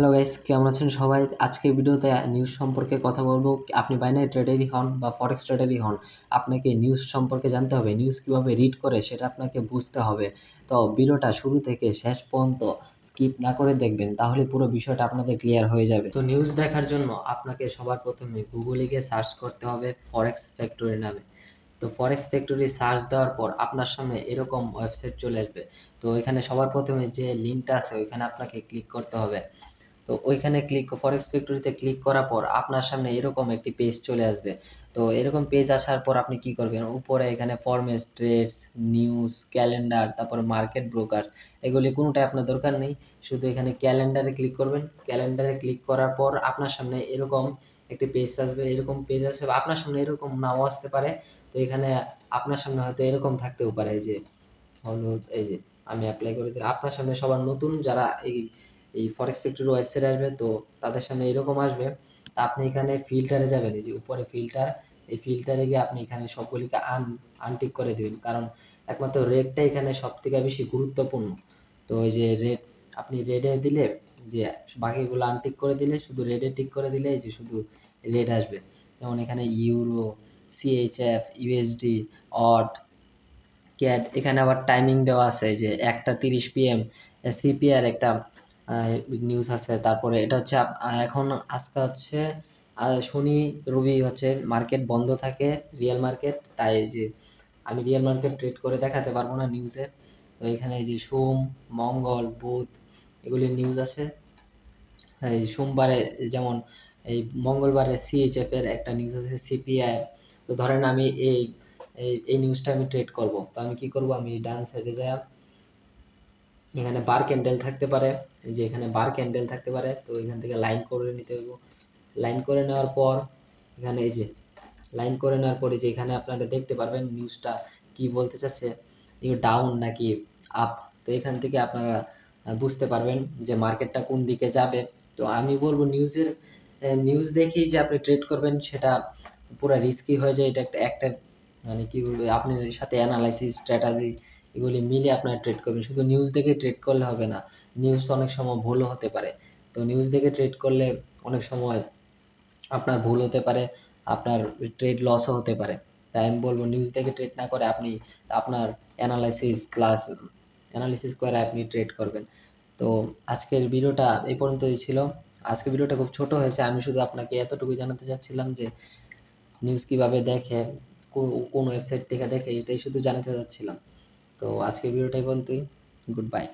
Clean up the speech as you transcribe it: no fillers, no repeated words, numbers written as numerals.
Hello guys, কেমন আছেন সবাই? আজকের ভিডিওতে নিউজ সম্পর্কে কথা বলবো। আপনি বাইনারি ট্রেডারই হন বা ফরেক্স ট্রেডারই হন, আপনাকে নিউজ সম্পর্কে জানতে হবে। নিউজ কিভাবে রিড করে সেটা আপনাকে বুঝতে হবে। তো ভিডিওটা শুরু থেকে শেষ পর্যন্ত স্কিপ না করে দেখবেন, তাহলে পুরো বিষয়টা আপনাদের ক্লিয়ার হয়ে যাবে। তো নিউজ দেখার জন্য আপনাকে সবার প্রথমে গুগলে গিয়ে সার্চ করতে হবে ফরেক্স ফ্যাক্টরি নামে। তো ফরেক্স ফ্যাক্টরি সার্চ দেওয়ার পর আপনার সামনে এরকম ওয়েবসাইট চলে আসবে। তো এখানে সবার প্রথমে যে লিঙ্কটা আছে ওইখানে আপনাকে ক্লিক করতে হবে। তো ওইখানে ফরেক্স ফ্যাক্টরিতে ক্লিক করার পর আপনার সামনে এরকম একটি পেজ চলে আসবে। তো এরকম পেজ আসার পর আপনি কি করবেন, উপরে এখানে ফরম্যাট ট্রেডস, নিউজ, ক্যালেন্ডার, তারপর মার্কেট ব্রোকার, এগুলি কোনোটাই আপনার দরকার নেই। শুধু এখানে ক্যালেন্ডারে ক্লিক করবেন। ক্যালেন্ডারে ক্লিক করার পর আপনার সামনে এরকম একটি পেজ আসবে। এরকম পেজ আসবে, আপনার সামনে এরকম নাও আসতে পারে। তো এখানে আপনার সামনে হয়তো এরকম থাকতেও পারে, এই যে হলুদ, এই যে আমি অ্যাপ্লাই করে দিলাম। আপনার সামনে সবার নতুন যারা এই এই ফরেক্স ফ্যাক্টরি ওয়েবসাইট আসবে, তো তাদের সামনে এরকম আসবে। তা আপনি এখানে ফিল্টারে যাবেন, এই যে উপরে ফিল্টার, এই ফিল্টারে গিয়ে আপনি এখানে সবগুলিকে আনটিক করে দিবেন, কারণ একমাত্র রেডটা এখানে সব থেকে বেশি গুরুত্বপূর্ণ। তো ওই যে রেড, আপনি রেডে দিলে, যে বাকিগুলো আনটিক করে দিলে, শুধু রেডে টিক করে দিলে এই যে শুধু রেড আসবে। যেমন এখানে euro, CHF, USD, odd, cat, এখানে আবার টাইমিং দেওয়া আছে যে 1টা 30 PM। সিপিআর একটা নিউজ আছে। তারপরে এটা হচ্ছে এখন আজকে হচ্ছে শনি রবি হচ্ছে মার্কেট বন্ধ থাকে, রিয়েল মার্কেট। তাই যে আমি রিয়েল মার্কেট ট্রেড করে দেখাতে পারবো না নিউজে। তো এখানে এই যে সোম, মঙ্গল, বুধ, এগুলির নিউজ আছে। এই সোমবারে যেমন এই মঙ্গলবারে সিএইচএফ এর একটা নিউজ আছে, সিপিআই। তো ধরেন আমি এই এই নিউজটা আমি ট্রেড করব, তো আমি কি করব, আমি ডান সাইডে যাই, এখানে বার ক্যান্ডেল থাকতে পারে, এই যে এখানে বার ক্যান্ডেল থাকতে পারে। তো এখান থেকে লাইন করে নিতে হবে। লাইন করে নেওয়ার পর এখানে এই যে লাইন করে নেওয়ার পরে যে এখানে আপনারা দেখতে পারবেন নিউজটা কি বলতে চাচ্ছে, ডাউন নাকি আপ। তো এখান থেকে আপনারা বুঝতে পারবেন যে মার্কেটটা কোন দিকে যাবে। তো আমি বলবো নিউজ দেখেই যে আপনি ট্রেড করবেন সেটা পুরো রিস্কি হয়ে যায়। এটা একটা একটা মানে কি বলবো, আপনার সাথে অ্যানালাইসিস, স্ট্র্যাটাজি, এগুলি মিলে আপনারা ট্রেড করবেন। শুধু নিউজ দেখে ট্রেড করলে হবে না, নিউজ অনেক সময় ভুলও হতে পারে। তো নিউজ দেখে ট্রেড করলে অনেক সময় আপনার ভুল হতে পারে, আপনার ট্রেড লসও হতে পারে। তাই আমি বলবো নিউজ দেখে ট্রেড না করে আপনি আপনার অ্যানালাইসিস করে আপনি ট্রেড করবেন। তো আজকের ভিডিওটা এই পর্যন্তই ছিল। আজকের ভিডিওটা খুব ছোট হয়েছে, আমি শুধু আপনাকে এতটুকু জানাতে চাচ্ছিলাম যে নিউজ কিভাবে দেখে, কোন ওয়েবসাইট থেকে দেখে, এটাই শুধু জানাতে চাচ্ছিলাম। তো আজকের ভিডিওটা এই পর্যন্তই। Good bye.